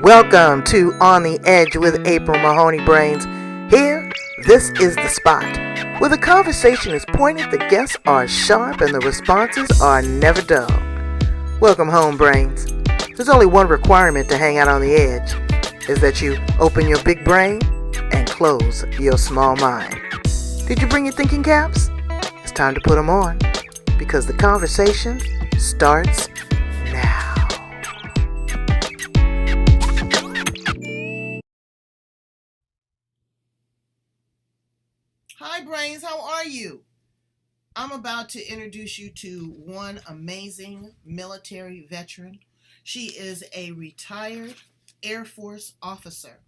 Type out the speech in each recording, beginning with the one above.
Welcome to On the Edge with April Mahoney Brains. Here, this is the spot where the conversation is pointed, the guests are sharp, and the responses are never dull. Welcome home, Brains. There's only one requirement to hang out on the edge, is that you open your big brain and close your small mind. Did you bring your thinking caps? It's time to put them on, because the conversation starts now. Hi, Brains. How are you? I'm about to introduce you to one amazing military veteran. She is a retired Air Force officer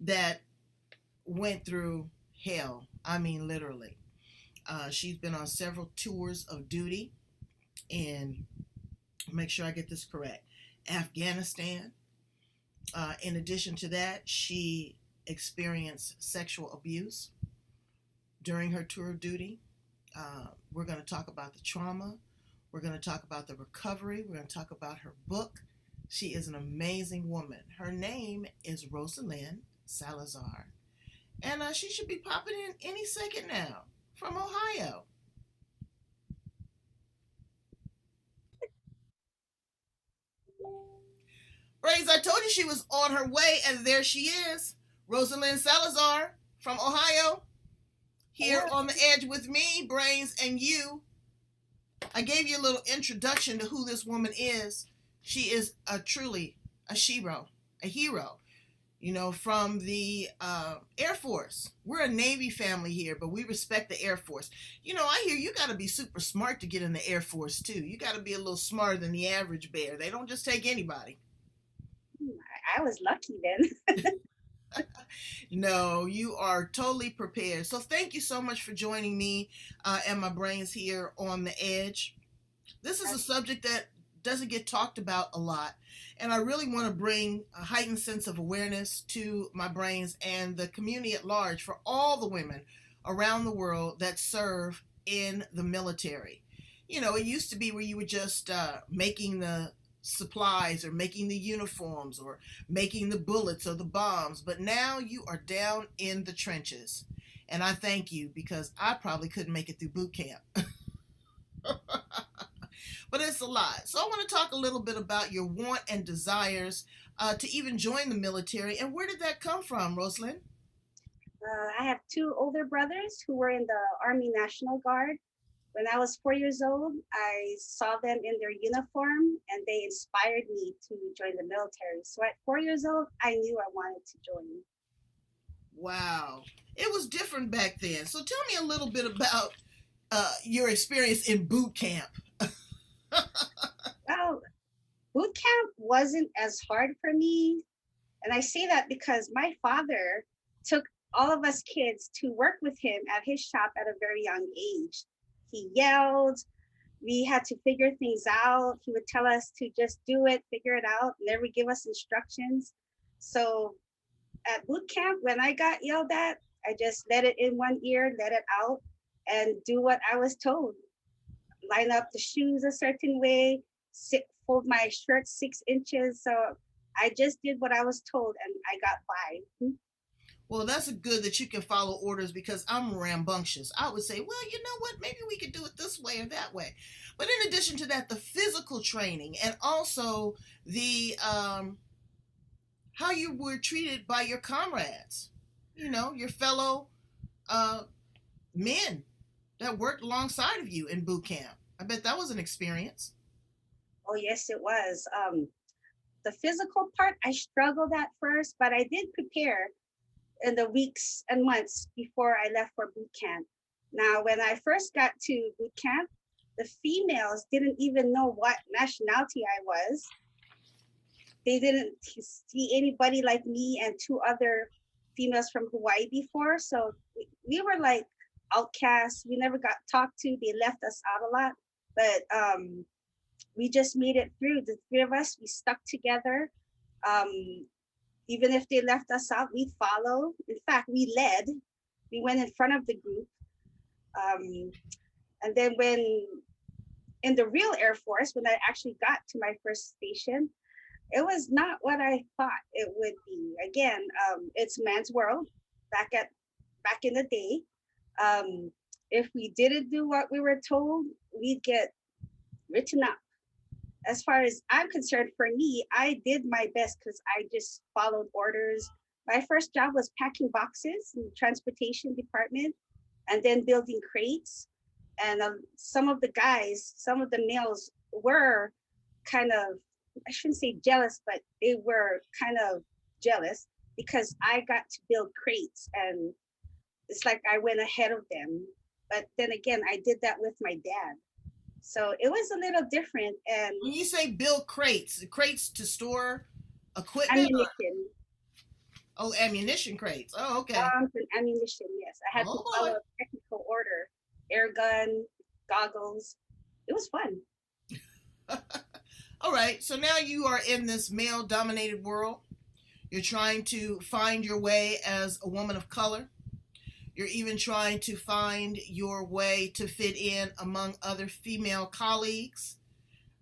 that went through hell. I mean, literally. She's been on several tours of duty in, make sure I get this correct, Afghanistan. In addition to that, she experienced sexual abuse during her tour of duty. We're going to talk about the trauma. We're going to talk about the recovery. We're going to talk about her book. She is an amazing woman. Her name is Roseline Salazar. And she should be popping in any second now from Ohio. Brains, I told you she was on her way, and there she is. Roseline Salazar from Ohio. Here on the edge with me, Brains, and you. I gave you a little introduction to who this woman is. She is truly a hero, from the Air Force. We're a Navy family here, but we respect the Air Force. I hear you got to be super smart to get in the Air Force, too. You got to be a little smarter than the average bear. They don't just take anybody. I was lucky then. No, you are totally prepared. So thank you so much for joining me and my brains here on the edge. This is a subject that doesn't get talked about a lot, and I really want to bring a heightened sense of awareness to my brains and the community at large for all the women around the world that serve in the military. It used to be where you were just making the supplies or making the uniforms or making the bullets or the bombs, but now you are down in the trenches, and I thank you, because I probably couldn't make it through boot camp. But it's a lot. So I want to talk a little bit about your want and desires to even join the military, and where did that come from, Roseline? I have two older brothers who were in the Army National Guard. When I was 4 years old, I saw them in their uniform and they inspired me to join the military. So at 4 years old, I knew I wanted to join. Wow. It was different back then. So tell me a little bit about your experience in boot camp. Well, boot camp wasn't as hard for me. And I say that because my father took all of us kids to work with him at his shop at a very young age. He yelled. We had to figure things out. He would tell us to just do it, figure it out, never give us instructions. So at boot camp, when I got yelled at, I just let it in one ear, let it out, and do what I was told. Line up the shoes a certain way, fold my shirt 6 inches. So I just did what I was told and I got by. Well, that's good that you can follow orders, because I'm rambunctious. I would say, well, you know what? Maybe we could do it this way or that way. But in addition to that, the physical training and also the how you were treated by your comrades, your fellow uh, men that worked alongside of you in boot camp. I bet that was an experience. Oh, yes, it was. The physical part, I struggled at first, but I did prepare in the weeks and months before I left for boot camp. Now, when I first got to boot camp, the females didn't even know what nationality I was. They didn't see anybody like me and two other females from Hawaii before. So we were like outcasts. We never got talked to. They left us out a lot. But we just made it through. The three of us, we stuck together. Um, Even if they left us out, we followed. In fact, we led. We went in front of the group. Um, and then when in the real Air Force, when I actually got to my first station, It was not what I thought it would be. Again, it's man's world. Back at back in the day, um, if we didn't do what we were told, we'd get written up. As far as I'm concerned, for me, I did my best because I just followed orders. My first job was packing boxes in the transportation department and then building crates. And some of the guys, some of the males were kind of, I shouldn't say jealous, but they were kind of jealous because I got to build crates and it's like I went ahead of them. But then again, I did that with my dad. So it was a little different and When you say build crates, crates to store equipment, ammunition, oh, ammunition crates. Oh, okay. and ammunition. Yes, I had to Oh follow boy. a technical order, air gun, goggles. It was fun. All right. So now you are in this male dominated world. You're trying to find your way as a woman of color. You're even trying to find your way to fit in among other female colleagues.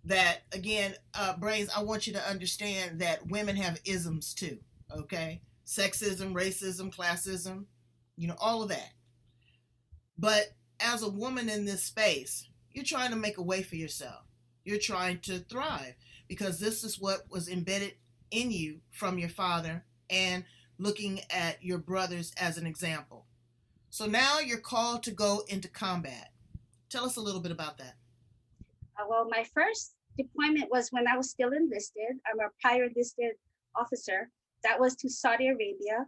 That, again, Brains, I want you to understand that women have isms too, okay? Sexism, racism, classism, all of that. But as a woman in this space, you're trying to make a way for yourself. You're trying to thrive because this is what was embedded in you from your father and looking at your brothers as an example. So now you're called to go into combat. Tell us a little bit about that. Well, my first deployment was when I was still enlisted. I'm a prior enlisted officer. That was to Saudi Arabia.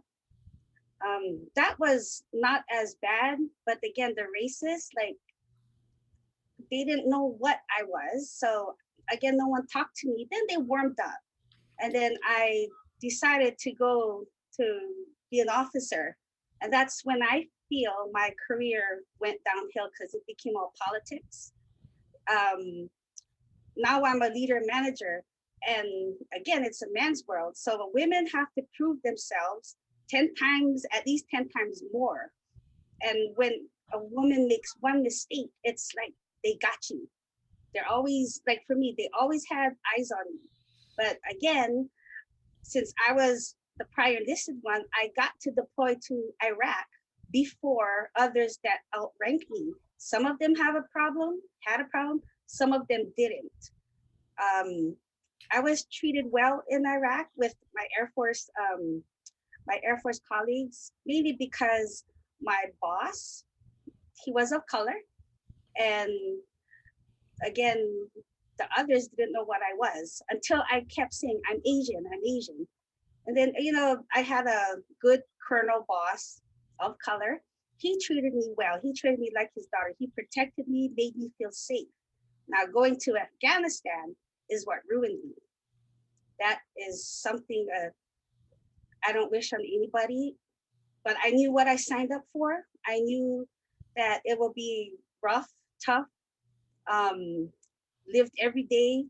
That was not as bad, but again, the racists, like, they didn't know what I was. So again, no one talked to me. Then they warmed up. And then I decided to go to be an officer. And that's when I feel my career went downhill because it became all politics. Um, Now I'm a leader manager. And again, it's a man's world. So the women have to prove themselves 10 times, at least 10 times more. And when a woman makes one mistake, it's like they got you. They're always, like for me, they always had eyes on me. But again, since I was the prior enlisted one, I got to deploy to Iraq before others that outrank me. Some of them had a problem, some of them didn't. Um, I was treated well in Iraq with my Air Force colleagues, mainly because my boss, he was of color, and again, the others didn't know what I was until I kept saying, I'm Asian. And then, I had a good colonel boss of color. He treated me well. He treated me like his daughter. He protected me, made me feel safe. Now, going to Afghanistan is what ruined me. That is something I don't wish on anybody, but I knew what I signed up for. I knew that it will be rough, tough, um, lived every day,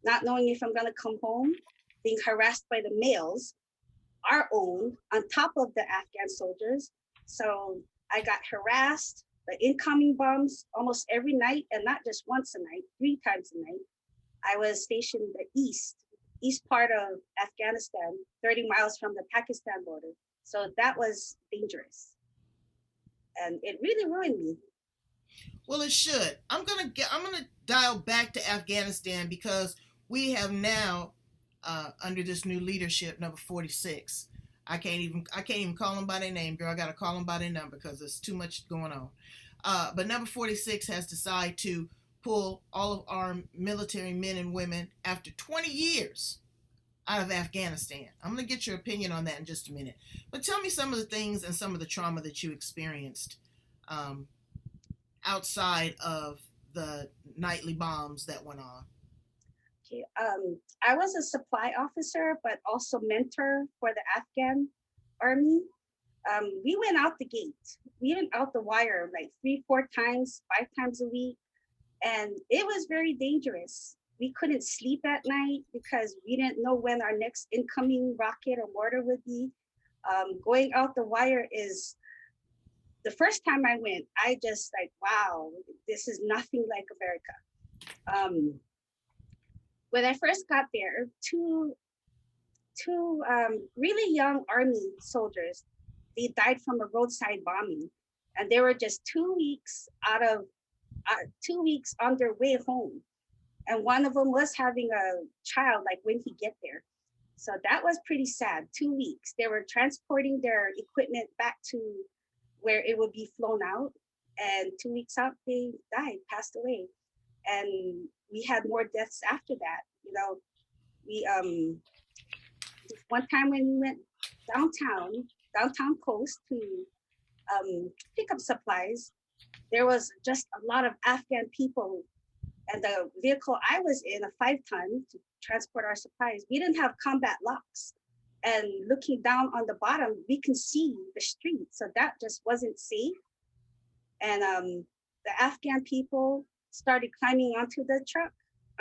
not knowing if I'm going to come home, being harassed by the males, our own, on top of the Afghan soldiers. So I got harassed, the incoming bombs almost every night, and not just once a night, 3 times a night. I was stationed in the east part of Afghanistan, 30 miles from the Pakistan border. So that was dangerous. And it really ruined me. Well, it should. I'm gonna dial back to Afghanistan because we have now, under this new leadership, number 46. I can't even call them by their name, girl. I gotta call them by their number because there's too much going on. But number 46 has decided to pull all of our military men and women after 20 years out of Afghanistan. I'm going to get your opinion on that in just a minute. But tell me some of the things and some of the trauma that you experienced, um, outside of the nightly bombs that went on. Okay. I was a supply officer, but also mentor for the Afghan army. We went out the gate. We went out the wire like 3, 4 times, 5 times a week. And it was very dangerous. We couldn't sleep at night because we didn't know when our next incoming rocket or mortar would be. Going out the wire is the first time I went, I just like, wow, this is nothing like America. Um, when I first got there, two two really young army soldiers. They died from a roadside bombing, and they were just 2 weeks out of 2 weeks on their way home. And one of them was having a child, like when he get there. So that was pretty sad. 2 weeks. They were transporting their equipment back to where it would be flown out. And 2 weeks out, they died, passed away. And we had more deaths after that. We one time when we went downtown coast to pick up supplies, there was just a lot of Afghan people, and the vehicle I was in, a 5 ton to transport our supplies, we didn't have combat locks. And looking down on the bottom, we can see the street. So that just wasn't safe. And the Afghan people started climbing onto the truck,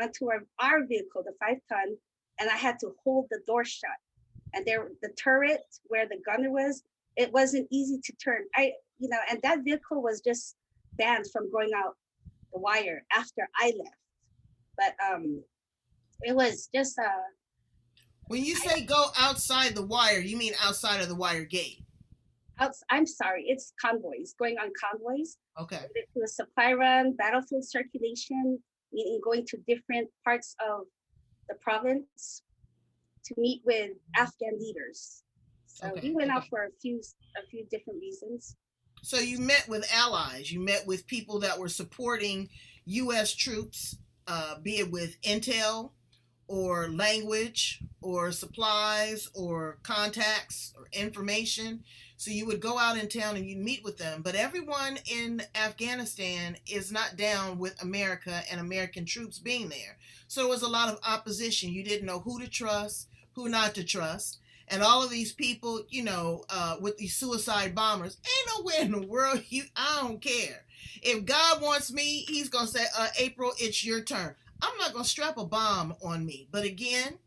onto our vehicle, the 5 ton, and I had to hold the door shut. And there, the turret where the gunner was, it wasn't easy to turn. And that vehicle was just banned from going out the wire after I left. But it was just When you say go outside the wire, you mean outside of the wire gate? I'm sorry, it's convoys, going on convoys. Okay. To a supply run, battlefield circulation, meaning going to different parts of the province to meet with Afghan leaders. So Okay. we went out for a few different reasons. So you met with allies. You met with people that were supporting U.S. troops, be it with intel or language or supplies or contacts or information. So you would go out in town and you'd meet with them. But everyone in Afghanistan is not down with America and American troops being there. So there was a lot of opposition. You didn't know who to trust, who not to trust. And all of these people, with these suicide bombers, ain't nowhere in the world I don't care. If God wants me, he's going to say, April, it's your turn. I'm not going to strap a bomb on me. But again,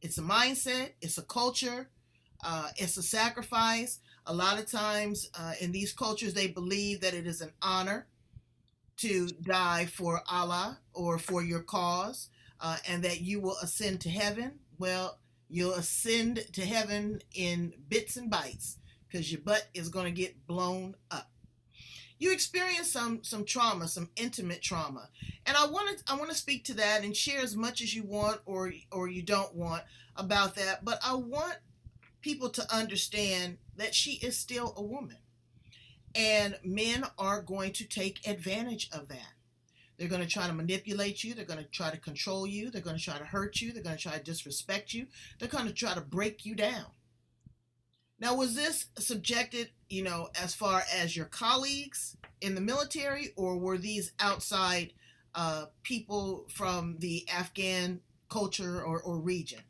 it's a mindset, it's a culture, it's a sacrifice. A lot of times in these cultures, they believe that it is an honor to die for Allah or for your cause, and that you will ascend to heaven. Well, you'll ascend to heaven in bits and bytes because your butt is going to get blown up. You experience some trauma, some intimate trauma, and I want to speak to that and share as much as you want or you don't want about that. But I want people to understand that she is still a woman, and men are going to take advantage of that. They're going to try to manipulate you. They're going to try to control you. They're going to try to hurt you. They're going to try to disrespect you. They're going to try to break you down. Now, was this subjected, as far as your colleagues in the military, or were these outside people from the Afghan culture or region?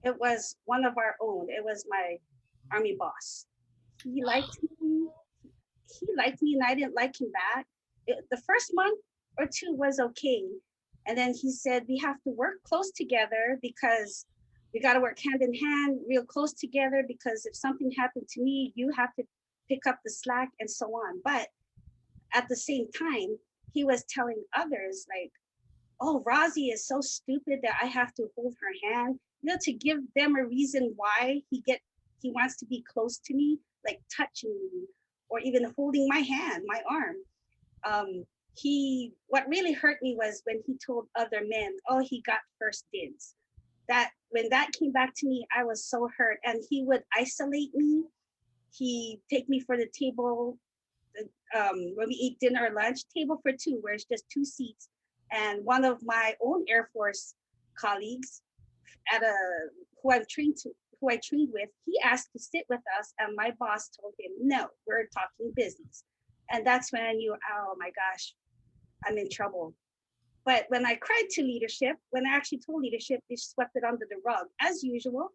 It was one of our own. It was my army boss. He liked me. He liked me, and I didn't like him back. The first month or two was okay, and then he said we have to work close together because we got to work hand in hand, real close together, because if something happened to me, you have to pick up the slack and so on. But at the same time, he was telling others like, oh, Rosie is so stupid that I have to hold her hand, to give them a reason why he wants to be close to me, like touching me or even holding my hand, my arm. What really hurt me was when he told other men, oh, he got first dibs. That when that came back to me, I was so hurt. And he would isolate me. He'd take me for the table, when we eat dinner or lunch, table for two, where it's just two seats. And one of my own Air Force colleagues who I trained with, he asked to sit with us, and my boss told him, no, we're talking business. And that's when I knew, oh my gosh, I'm in trouble. But when I cried to leadership, when I actually told leadership, they swept it under the rug as usual.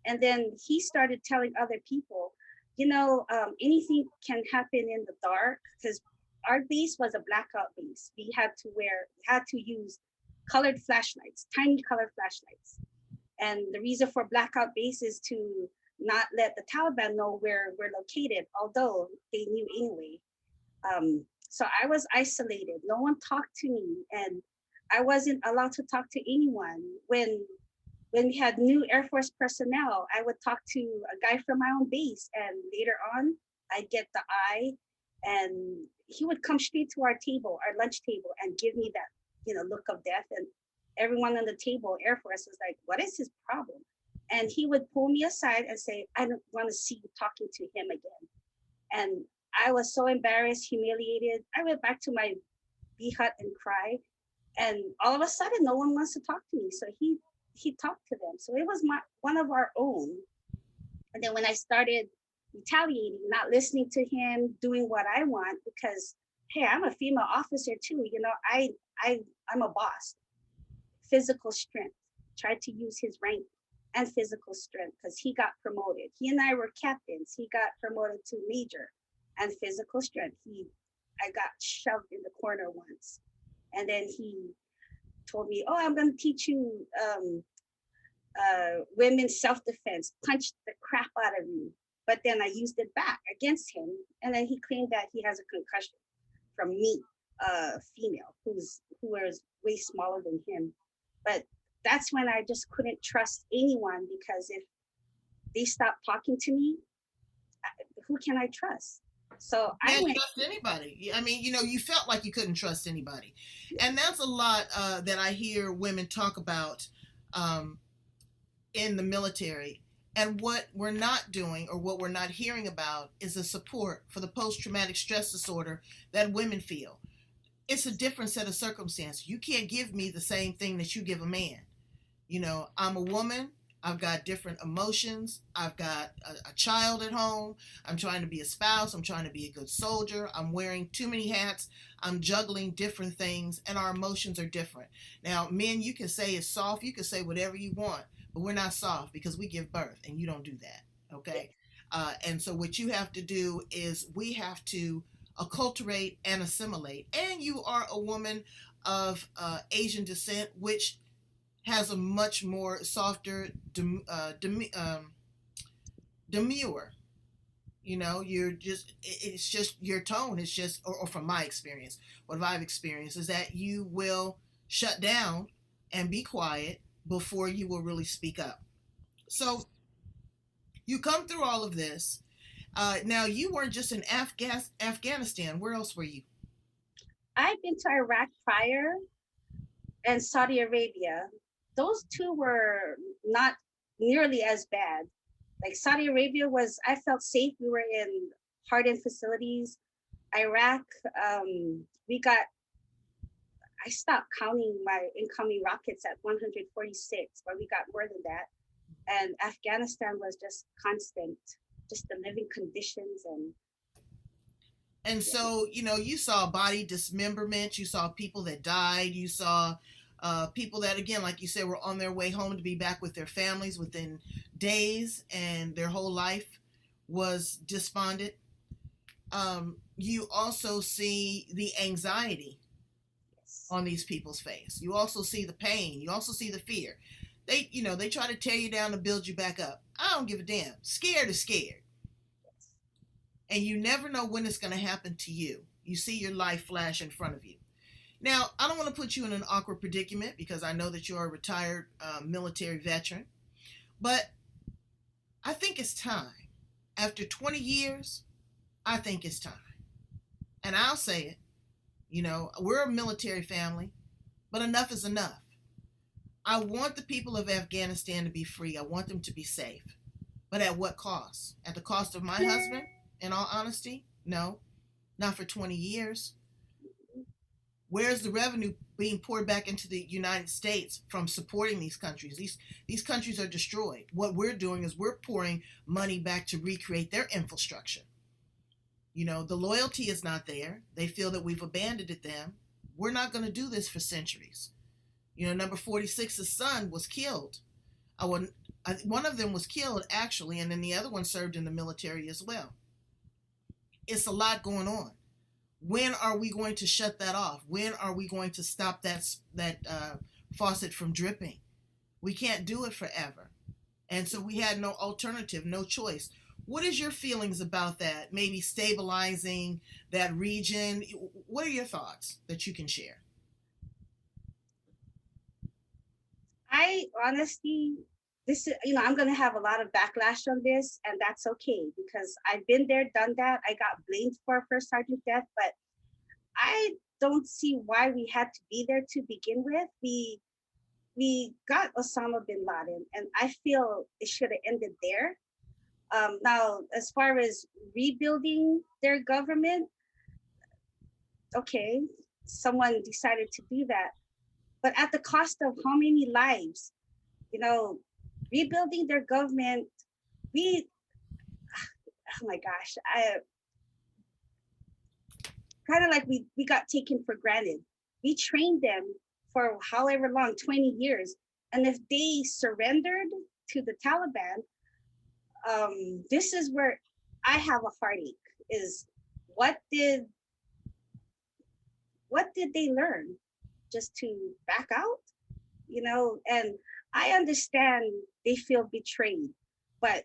And then he started telling other people, anything can happen in the dark, because our base was a blackout base. We had to use colored flashlights, tiny colored flashlights. And the reason for blackout base is to not let the Taliban know where we're located, although they knew anyway. So I was isolated. No one talked to me, and I wasn't allowed to talk to anyone. When when we had new Air Force personnel, I would talk to a guy from my own base, and later on, I'd get the eye, and he would come straight to our table, our lunch table, and give me that, look of death. And everyone on the table, Air Force, was like, "What is his problem?" And he would pull me aside and say, "I don't want to see you talking to him again." And I was so embarrassed, humiliated. I went back to my bee hut and cried. And all of a sudden, no one wants to talk to me. So he talked to them. So it was one of our own. And then when I started retaliating, not listening to him, doing what I want, because hey, I'm a female officer too. I'm a boss. Physical strength. Tried to use his rank and physical strength because he got promoted. He and I were captains. He got promoted to major, and physical strength. I got shoved in the corner once, and then he told me, "Oh, I'm going to teach you women's self-defense." Punched the crap out of me, but then I used it back against him, and then he claimed that he has a concussion from me, female who was way smaller than him. But that's when I just couldn't trust anyone, because if they stop talking to me, who can I trust? So I Can't went. trust anybody. I mean, you felt like you couldn't trust anybody, and that's a lot that I hear women talk about in the military. And what we're not doing, or what we're not hearing about, is the support for the post-traumatic stress disorder that women feel. It's a different set of circumstances. You can't give me the same thing that you give a man. I'm a woman. I've got different emotions. I've got a child at home. I'm trying to be a spouse. I'm trying to be a good soldier. I'm wearing too many hats. I'm juggling different things, and our emotions are different. Now, men, you can say it's soft. You can say whatever you want, but we're not soft, because we give birth, and you don't do that. Okay? And so what you have to do is we have to acculturate and assimilate. And you are a woman of Asian descent, which has a much more softer demure. It's just your tone. It's just, or from my experience, what I've experienced is that you will shut down and be quiet before you will really speak up. So you come through all of this. Now, you weren't just in Afghanistan. Where else were you? I've been to Iraq prior, and Saudi Arabia. Those two were not nearly as bad. Like Saudi Arabia I felt safe. We were in hardened facilities. Iraq, I stopped counting my incoming rockets at 146, but we got more than that. And Afghanistan was just constant, just the living conditions. And so, you saw body dismemberment, you saw people that died, you saw people that, again, like you said, were on their way home to be back with their families within days, and their whole life was despondent. You also see the anxiety on these people's face. You also see the pain. You also see the fear. They try to tear you down to build you back up. I don't give a damn. Scared is scared. And you never know when it's going to happen to you. You see your life flash in front of you. Now, I don't want to put you in an awkward predicament, because I know that you're a retired military veteran. But I think it's time. After 20 years, I think it's time. And I'll say it. We're a military family, but enough is enough. I want the people of Afghanistan to be free. I want them to be safe. But at what cost? At the cost of my husband? In all honesty, no, not for 20 years. Where's the revenue being poured back into the United States from supporting these countries? These countries are destroyed. What we're doing is we're pouring money back to recreate their infrastructure. The loyalty is not there. They feel that we've abandoned them. We're not going to do this for centuries. Number 46's son was killed. One of them was killed, actually, and then the other one served in the military as well. It's a lot going on. When are we going to shut that off? When are we going to stop that faucet from dripping? We can't do it forever. And so we had no alternative, no choice. What is your feelings about that? Maybe stabilizing that region? What are your thoughts that you can share? I honestly, this is, I'm going to have a lot of backlash on this, and that's okay because I've been there, done that. I got blamed for First Sergeant death, but I don't see why we had to be there to begin with. We got Osama bin Laden, and I feel it should have ended there. Now, as far as rebuilding their government, okay, someone decided to do that, but at the cost of how many lives? You know, rebuilding their government, we, oh my gosh, I kind of like we got taken for granted. We trained them for however long, 20 years. And if they surrendered to the Taliban, this is where I have a heartache is what did they learn? Just to back out? And I understand they feel betrayed, but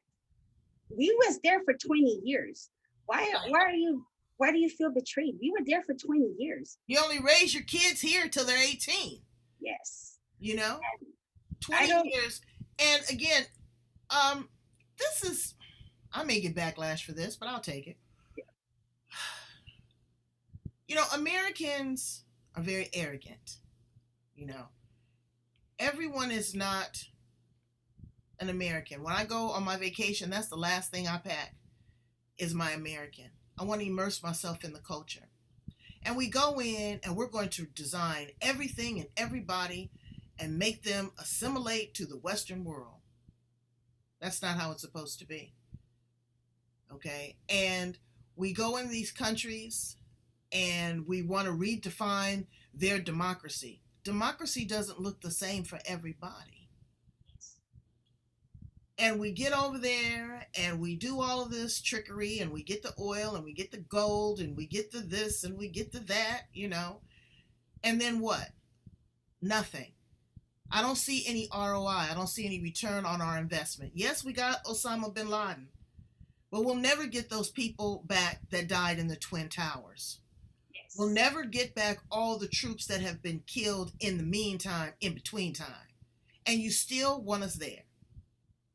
we was there for 20 years. Why do you feel betrayed? We were there for 20 years. You only raise your kids here until they're 18. Yes. 20 years. And again, this is, I may get backlash for this, but I'll take it. Yeah. Americans are very arrogant. Everyone is not an American. When I go on my vacation, that's the last thing I pack is my American. I want to immerse myself in the culture. And we go in and we're going to design everything and everybody and make them assimilate to the Western world. That's not how it's supposed to be. Okay? And we go in these countries and we want to redefine their democracy. Democracy doesn't look the same for everybody. And we get over there and we do all of this trickery and we get the oil and we get the gold and we get the this and we get the that, And then what? Nothing. I don't see any ROI. I don't see any return on our investment. Yes, we got Osama bin Laden, but we'll never get those people back that died in the Twin Towers. Yes. We'll never get back all the troops that have been killed in the meantime, in between time. And you still want us there.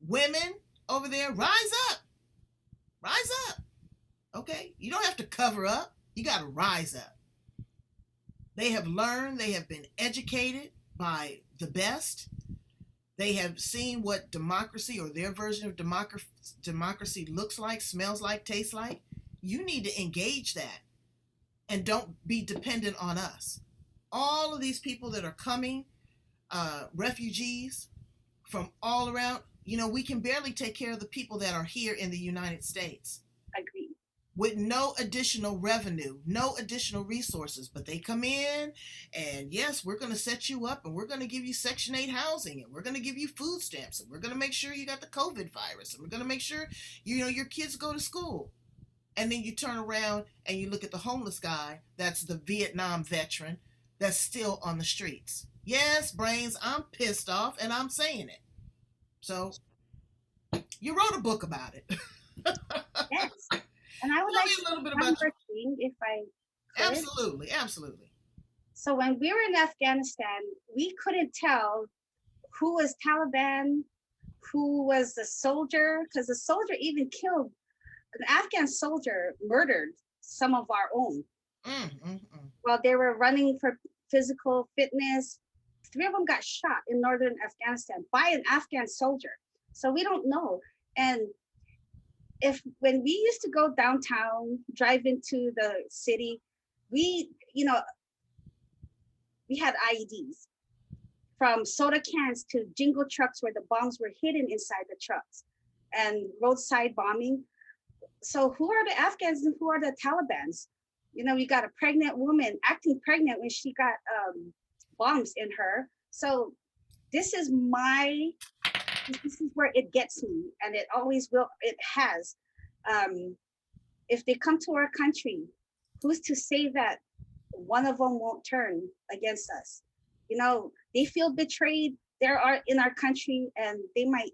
Women over there, rise up. Rise up. Okay? You don't have to cover up. You got to rise up. They have learned, they have been educated by the best. They have seen what democracy or their version of democracy looks like, smells like, tastes like. You need to engage that and don't be dependent on us. All of these people that are coming, refugees from all around, we can barely take care of the people that are here in the United States. Agreed. With no additional revenue, no additional resources, but they come in and yes, we're going to set you up and we're going to give you Section 8 housing and we're going to give you food stamps and we're going to make sure you got the COVID virus and we're going to make sure, your kids go to school. And then you turn around and you look at the homeless guy, that's the Vietnam veteran, that's still on the streets. Yes, Brains, I'm pissed off and I'm saying it. So, you wrote a book about it. Yes. And I would like to a little bit about thing, if I could. Absolutely. So when we were in Afghanistan, we couldn't tell who was Taliban, who was the soldier, because the soldier even killed an Afghan soldier, murdered some of our own. While they were running for physical fitness. 3 of them got shot in northern Afghanistan by an Afghan soldier. So we don't know. And when we used to go downtown, drive into the city, we had IEDs from soda cans to jingle trucks where the bombs were hidden inside the trucks and roadside bombing. So who are the Afghans and who are the Talibans? You got a pregnant woman acting pregnant when she got bombs in her. So this is where it gets me, and it always will. It has. If they come to our country, who's to say that one of them won't turn against us? They feel betrayed. They are in our country, and they might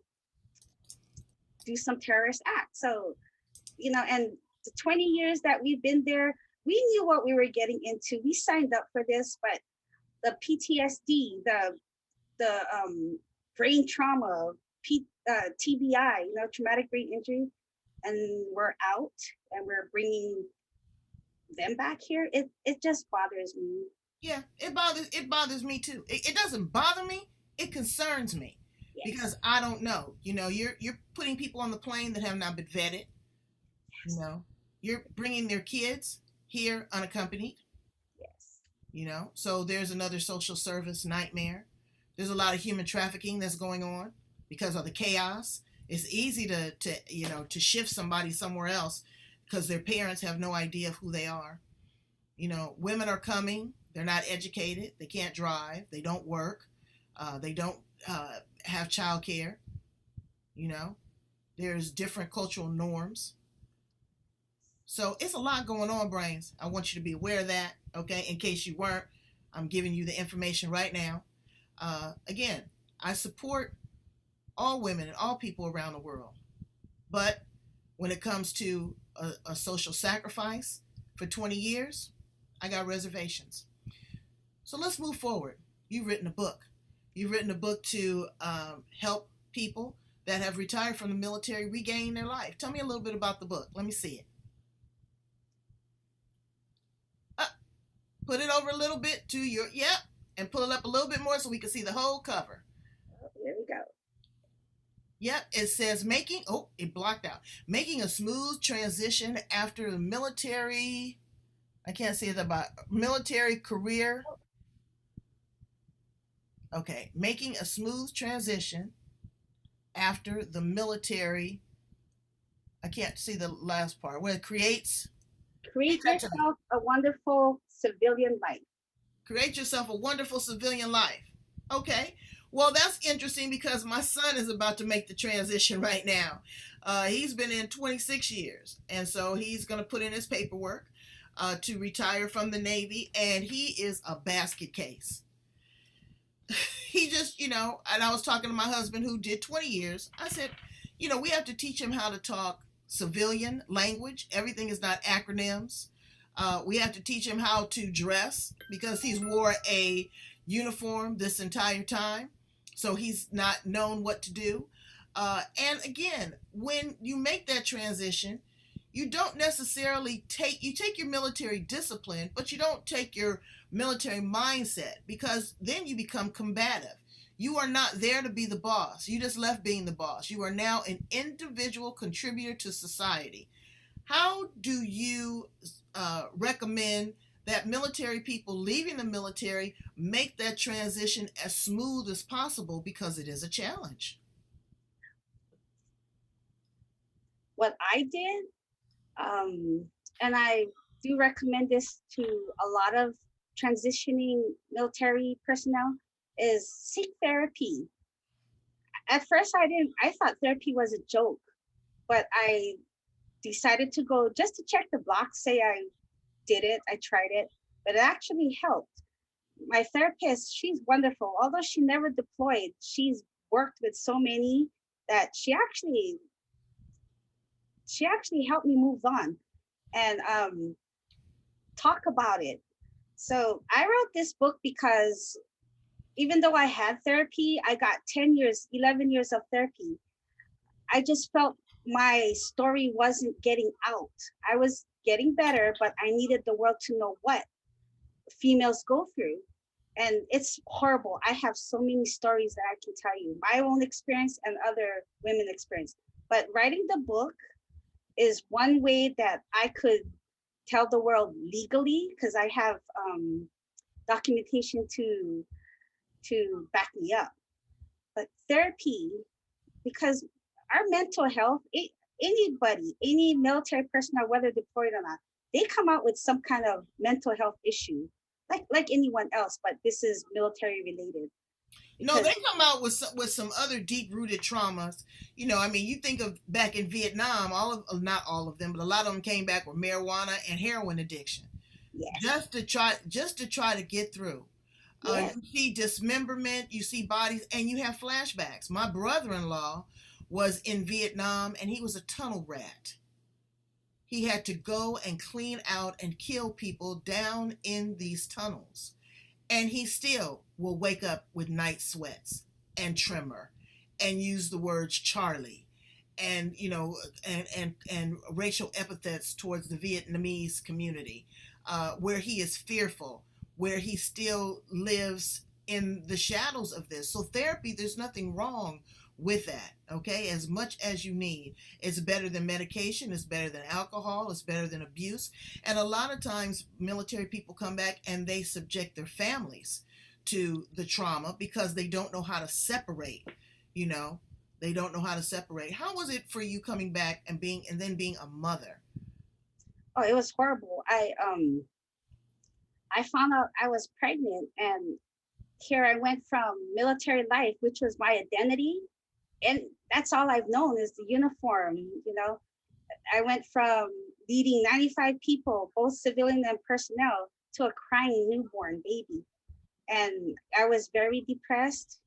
do some terrorist act. So, and the 20 years that we've been there, we knew what we were getting into. We signed up for this, but the PTSD, the brain trauma, TBI, traumatic brain injury, and we're out and we're bringing them back here. It just bothers me. Yeah, it bothers me too. It doesn't bother me. It concerns me Yes, because I don't know. You're putting people on the plane that have not been vetted. You yes, know, you're bringing their kids here unaccompanied. yes. So there's another social service nightmare. There's a lot of human trafficking that's going on because of the chaos. It's easy to shift somebody somewhere else because their parents have no idea of who they are. Women are coming. They're not educated. They can't drive. They don't work. They don't have childcare. You know, there's different cultural norms. So it's a lot going on, Brains. I want you to be aware of that, okay? In case you weren't, I'm giving you the information right now. Again, I support all women and all people around the world. But when it comes to a social sacrifice for 20 years, I got reservations. So let's move forward. You've written a book. You've written a book to help people that have retired from the military regain their life. Tell me a little bit about the book. Let me see it. Put it over a little bit to yep, and pull it up a little bit more so we can see the whole cover. Oh, there we go. Yep, it says it blocked out. Making a smooth transition after the military. I can't see it about military career. Okay, making a smooth transition after the military. I can't see the last part. Where it creates. Create yourself a wonderful civilian life. Create yourself a wonderful civilian life. Okay. Well, that's interesting because my son is about to make the transition right now. He's been in 26 years, and so he's going to put in his paperwork to retire from the Navy, and he is a basket case. He just, and I was talking to my husband who did 20 years. I said, we have to teach him how to talk civilian language. Everything is not acronyms. We have to teach him how to dress because he's wore a uniform this entire time. So he's not known what to do. And again, when you make that transition, you don't necessarily you take your military discipline, but you don't take your military mindset because then you become combative. You are not there to be the boss. You just left being the boss. You are now an individual contributor to society. How do you recommend that military people leaving the military make that transition as smooth as possible because it is a challenge? What I did, and I do recommend this to a lot of transitioning military personnel, is seek therapy. At first, I thought therapy was a joke, but I decided to go just to check the box, say I did it, I tried it, but it actually helped. My therapist, she's wonderful. Although she never deployed, she's worked with so many that she actually helped me move on and talk about it. So I wrote this book because even though I had therapy, I got 10 years, 11 years of therapy. I just felt my story wasn't getting out. I was getting better, but I needed the world to know what females go through. And it's horrible. I have so many stories that I can tell you, my own experience and other women experience. But writing the book is one way that I could tell the world legally, because I have documentation to back me up. But therapy, because our mental health, anybody, any military personnel, whether deployed or not, they come out with some kind of mental health issue, like anyone else, but this is military related. No, they come out with some other deep rooted traumas. You think of back in Vietnam, not all of them, but a lot of them came back with marijuana and heroin addiction. Yes. Just to try to get through. Yes. You see dismemberment, you see bodies, and you have flashbacks. My brother-in-law was in Vietnam, and he was a tunnel rat. He had to go and clean out and kill people down in these tunnels. And he still will wake up with night sweats and Trimmer and use the words Charlie and and racial epithets towards the Vietnamese community, where he is fearful, where he still lives in the shadows of this. So therapy, there's nothing wrong with that. Okay, as much as you need, it's better than medication, it's better than alcohol, it's better than abuse. And a lot of times military people come back and they subject their families to the trauma because they don't know how to separate, you know, they don't know how to separate. How was it for you coming back and then being a mother? Oh, it was horrible. I found out I was pregnant, and here I went from military life, which was my identity, and that's all I've known is the uniform. I went from leading 95 people, both civilian and personnel, to a crying newborn baby. And I was very depressed.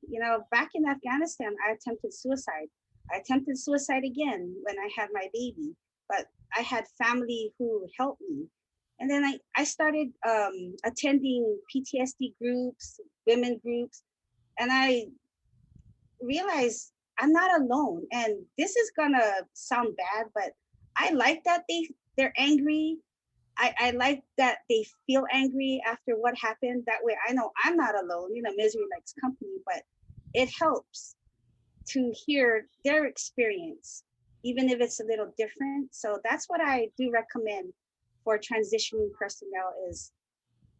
Back in Afghanistan, I attempted suicide. I attempted suicide again when I had my baby, but I had family who helped me. And then I started attending PTSD groups, women groups, and I realized I'm not alone. And this is gonna sound bad, but I like that they're angry. I like that they feel angry after what happened. That way I know I'm not alone. Misery likes company, but it helps to hear their experience, even if it's a little different. So that's what I do recommend for transitioning personnel is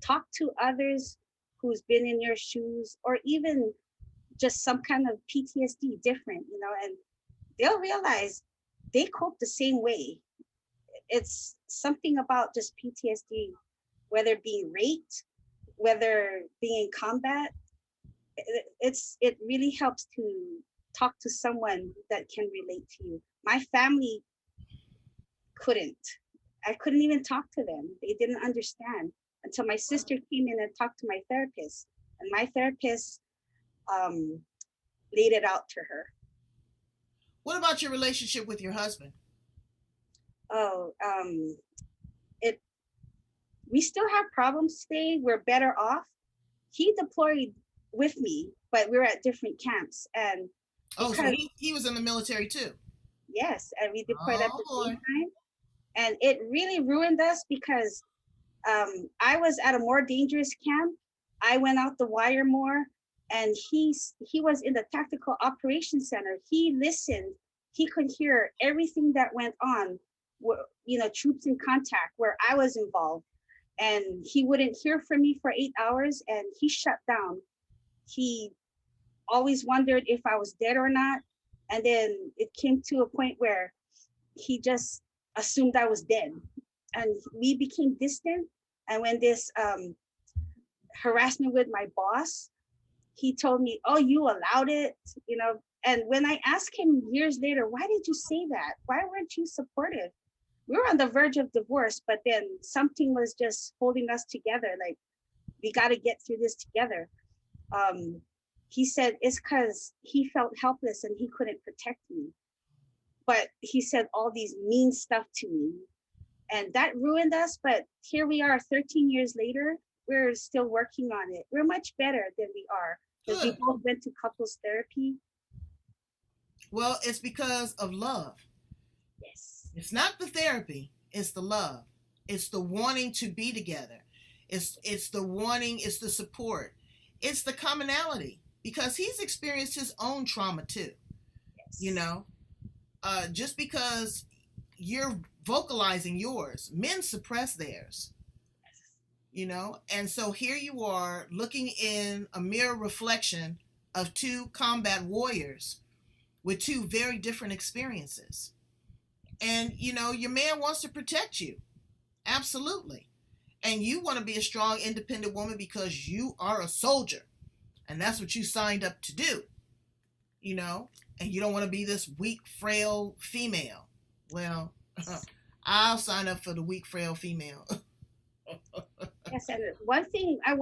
talk to others who's been in your shoes, or even just some kind of PTSD different, and they'll realize they cope the same way. It's something about just PTSD, whether being raped, whether being in combat. It really helps to talk to someone that can relate to you. My family couldn't. I couldn't even talk to them. They didn't understand until my sister came in and talked to my therapist, and my therapist um, laid it out to her. What about your relationship with your husband? Oh, it. We still have problems today. We're better off. He deployed with me, but we were at different camps, and Oh, so because he was in the military too. yes, and we deployed at Oh the same boy. time, and it really ruined us because I was at a more dangerous camp. I went out the wire more, and he was in the tactical operations center. He listened. He could hear everything that went on. Troops in contact where I was involved, and he wouldn't hear from me for 8 hours, and he shut down. He always wondered if I was dead or not, and then it came to a point where he just assumed I was dead, and we became distant. And when this harassment with my boss, he told me, "Oh, you allowed it," And when I asked him years later, "Why did you say that? Why weren't you supportive?" We were on the verge of divorce, but then something was just holding us together. Like, we got to get through this together. Um, he said it's because he felt helpless and he couldn't protect me. But he said all these mean stuff to me, and that ruined us. But here we are 13 years later, we're still working on it. We're much better than we are because we Good. both went to couples therapy. Well, it's because of love. Yes. It's not the therapy, it's the love. It's the wanting to be together. It's the wanting, it's the support. It's the commonality because he's experienced his own trauma too, you Yes. know. Just because you're vocalizing yours, men suppress theirs, and so here you are looking in a mirror reflection of two combat warriors with two very different experiences. And your man wants to protect you, absolutely. And you want to be a strong independent woman because you are a soldier and that's what you signed up to do, you know and you don't want to be this weak frail female. Well, I'll sign up for the weak frail female. Yes, and one thing I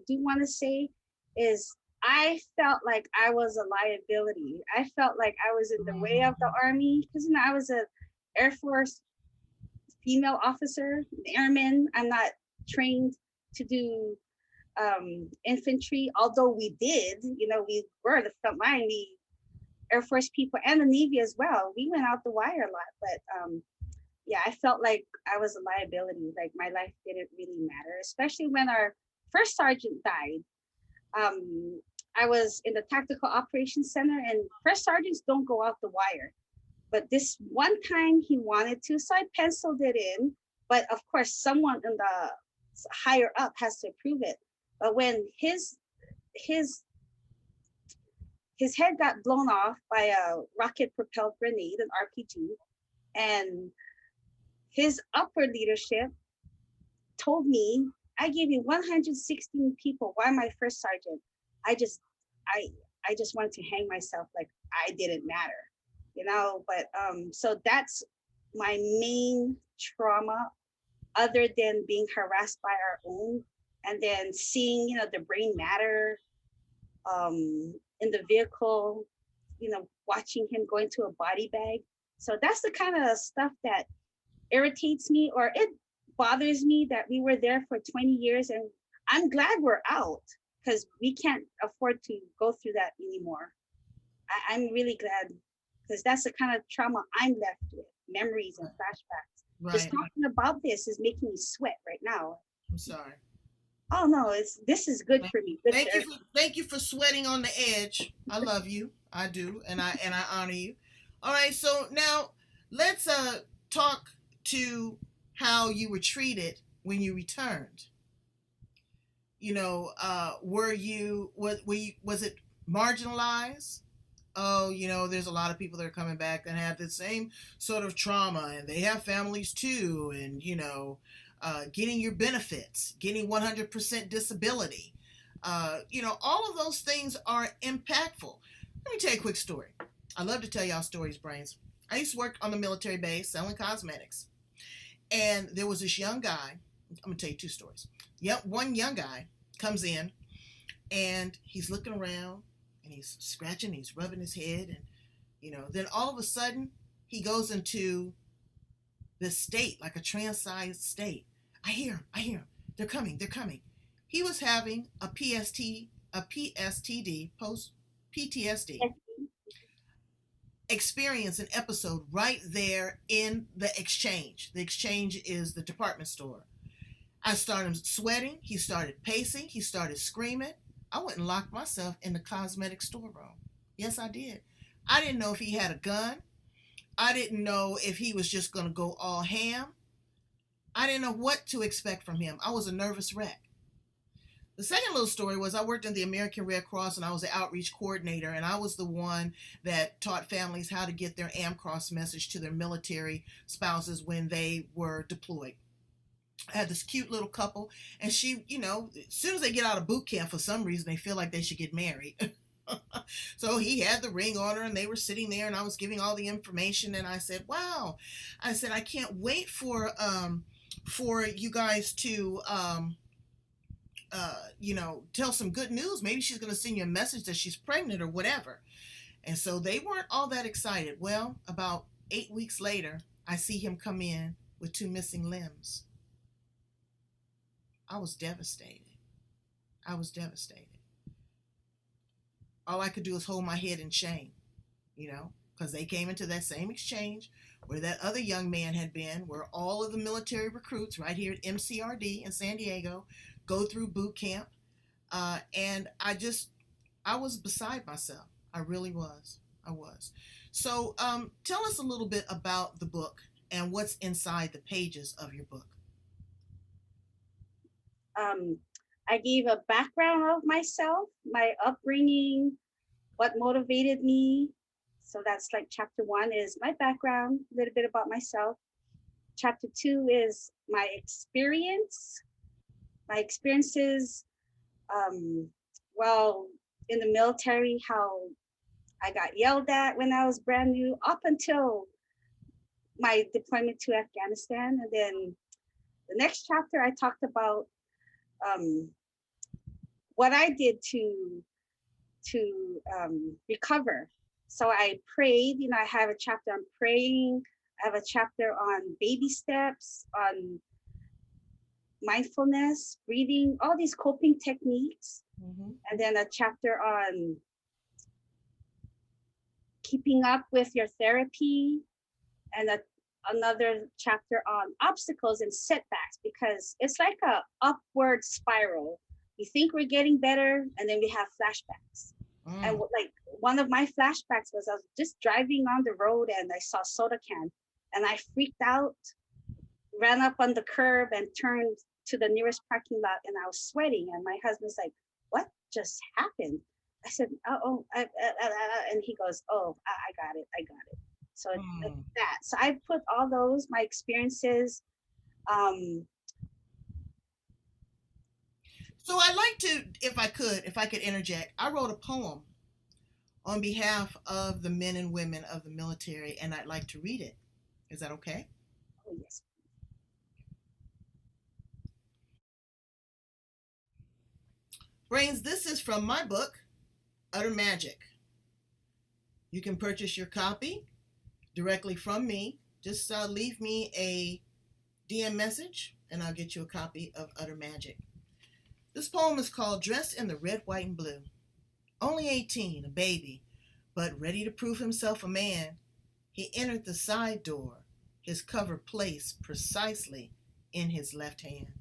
do want to say is I felt like I was a liability. I felt like I was in the way of the army because I was a Air Force female officer, airman. I'm not trained to do infantry, although we did, we were the front line, we Air Force people and the Navy as well. We went out the wire a lot, but yeah, I felt like I was a liability. Like my life didn't really matter, especially when our first sergeant died. I was in the Tactical Operations Center, and first sergeants don't go out the wire. But this one time he wanted to, so I penciled it in. But of course, someone in the higher up has to approve it. But when his his head got blown off by a rocket propelled grenade, an RPG, and his upper leadership told me, I gave you 116 people. Why am I first sergeant? I just I I just wanted to hang myself, like I didn't matter. But so that's my main trauma, other than being harassed by our own, and then seeing, the brain matter in the vehicle, watching him go into a body bag. So that's the kind of stuff that irritates me, or it bothers me, that we were there for 20 years, and I'm glad we're out, because we can't afford to go through that anymore. I'm really glad, because that's the kind of trauma I'm left with, memories and flashbacks. Just Right. talking about this is making me sweat right now. I'm sorry. Oh no, this is good for me. Good Thank you to for thank you for sweating on the edge. I love you. I do, and I honor you. All right, so now let's talk to how you were treated when you returned. Was it marginalized? Oh, there's a lot of people that are coming back that have the same sort of trauma, and they have families too, and getting your benefits, getting 100% disability. All of those things are impactful. Let me tell you a quick story. I love to tell y'all stories, brains. I used to work on the military base selling cosmetics, and there was this young guy. I'm gonna tell you two stories. Yep, one young guy comes in, and he's looking around, and he's scratching, he's rubbing his head, and then all of a sudden he goes into this state, like a trance-sized state. I hear him. They're coming, they're coming. He was having a PSTD, post PTSD experience, an episode right there in the exchange. The exchange is the department store. I started sweating. He started pacing. He started screaming. I went and locked myself in the cosmetic storeroom. Yes, I did. I didn't know if he had a gun. I didn't know if he was just going to go all ham. I didn't know what to expect from him. I was a nervous wreck. The second little story was I worked in the American Red Cross, and I was the outreach coordinator, and I was the one that taught families how to get their AmCross message to their military spouses when they were deployed. I had this cute little couple, and she, as soon as they get out of boot camp, for some reason, they feel like they should get married. So he had the ring on her, and they were sitting there, and I was giving all the information, and I said, wow. I said, I can't wait for you guys to tell some good news. Maybe she's going to send you a message that she's pregnant or whatever. And so they weren't all that excited. Well, about 8 weeks later, I see him come in with 2 missing limbs. I was devastated. I was devastated. All I could do was hold my head in shame, because they came into that same exchange where that other young man had been, where all of the military recruits right here at MCRD in San Diego go through boot camp. And I was beside myself. I really was. I was. So tell us a little bit about the book and what's inside the pages of your book. I gave a background of myself, my upbringing, what motivated me. So that's like chapter 1 is my background, a little bit about myself. Chapter 2 is my experiences, well, in the military, how I got yelled at when I was brand new, up until my deployment to Afghanistan. And then the next chapter, I talked about what I did to recover. So I prayed. I have a chapter on praying. I have a chapter on baby steps, on mindfulness, breathing, all these coping techniques. Mm-hmm. And then a chapter on keeping up with your therapy, and another chapter on obstacles and setbacks, because it's like a upward spiral. We think we're getting better, and then we have flashbacks. And like one of my flashbacks was I was just driving on the road and I saw soda can, and I freaked out, ran up on the curb and turned to the nearest parking lot, and I was sweating. And my husband's like, "What just happened?" I said, and he goes, "Oh, I got it. I got it." So like that. So I put all those, my experiences. So I'd like to, if I could interject, I wrote a poem on behalf of the men and women of the military, and I'd like to read it. Is that okay? Oh, yes. Brains, this is from my book, Utter Magic. You can purchase your copy directly from me. Just leave me a DM message, and I'll get you a copy of Utter Magic. This poem is called Dressed in the Red, White, and Blue. Only 18, a baby, but ready to prove himself a man, he entered the side door, his cover placed precisely in his left hand.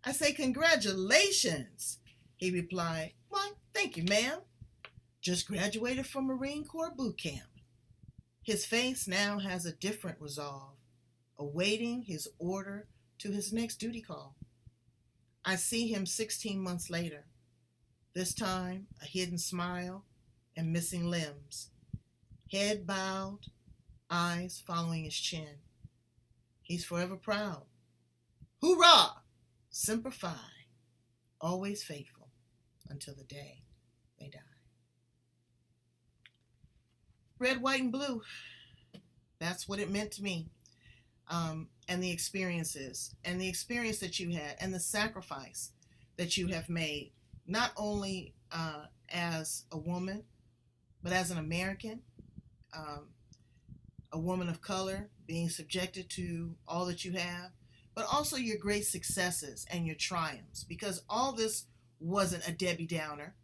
I say, "Congratulations," he replied. "Why, thank you, ma'am. Just graduated from Marine Corps boot camp." His face now has a different resolve, awaiting his order to his next duty call. I see him 16 months later, this time a hidden smile and missing limbs, head bowed, eyes following his chin. He's forever proud. Hoorah! Semper Fi, always faithful until the day they die. Red, white, and blue. That's what it meant to me. And the experiences, and the experience that you had, and the sacrifice that you have made, not only as a woman, but as an American, a woman of color, being subjected to all that you have, but also your great successes and your triumphs, because all this wasn't a Debbie Downer.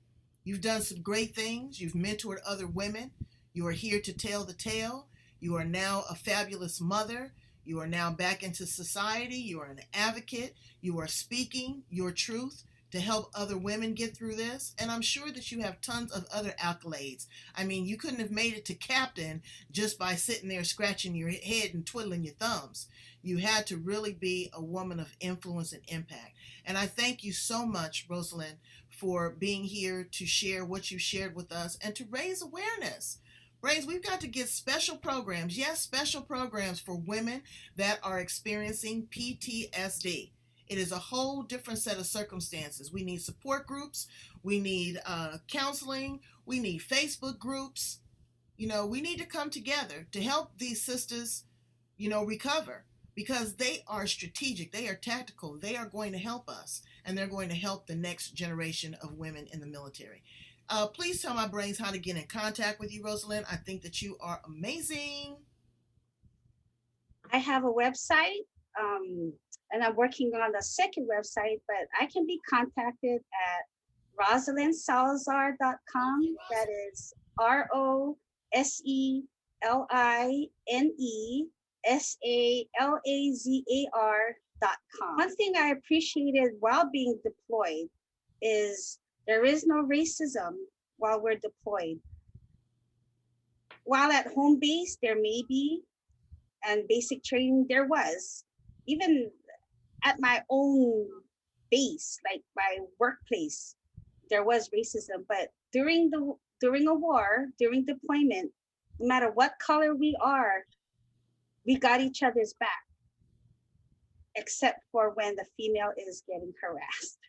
You've done some great things. You've mentored other women. You are here to tell the tale. You are now a fabulous mother. You are now back into society. You are an advocate. You are speaking your truth to help other women get through this. And I'm sure that you have tons of other accolades. I mean, you couldn't have made it to captain just by sitting there scratching your head and twiddling your thumbs. You had to really be a woman of influence and impact. And I thank you so much, Roseline, for being here to share what you shared with us and to raise awareness. Brains, we've got to get special programs, yes, special programs for women that are experiencing PTSD. It is a whole different set of circumstances. We need support groups. We need counseling. We need Facebook groups. We need to come together to help these sisters, recover, because they are strategic. They are tactical. They are going to help us, and they're going to help the next generation of women in the military. Please tell my brains how to get in contact with you, Roseline. I think that you are amazing. I have a website, and I'm working on a second website, but I can be contacted at RoselineSalazar.com. That is RoselineSalazar.com. One thing I appreciated while being deployed is there is no racism while we're deployed. While at home base, there may be, and basic training, there was. Even at my own base, like my workplace, there was racism. But during a war, during deployment, no matter what color we are, we got each other's back, except for when the female is getting harassed.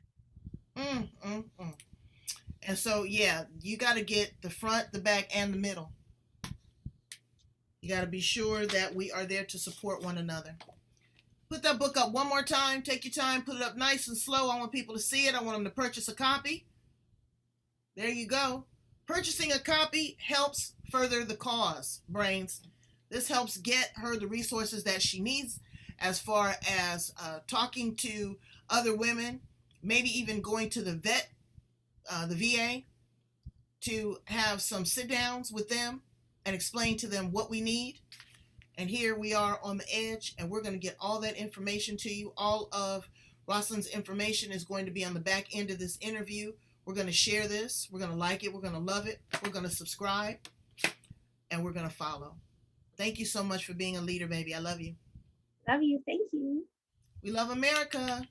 And so, yeah, you got to get the front, the back, and the middle. You got to be sure that we are there to support one another. Put that book up one more time. Take your time. Put it up nice and slow. I want people to see it. I want them to purchase a copy. There you go. Purchasing a copy helps further the cause, Brains. This helps get her the resources that she needs as far as talking to other women, maybe even going to the VA, to have some sit downs with them and explain to them what we need. And here we are on the edge, and we're going to get all that information to you. All of Rosaline's information is going to be on the back end of this interview. We're going to share this. We're going to like it. We're going to love it. We're going to subscribe, and we're going to follow. Thank you so much for being a leader, baby. I love you. Love you. Thank you. We love America.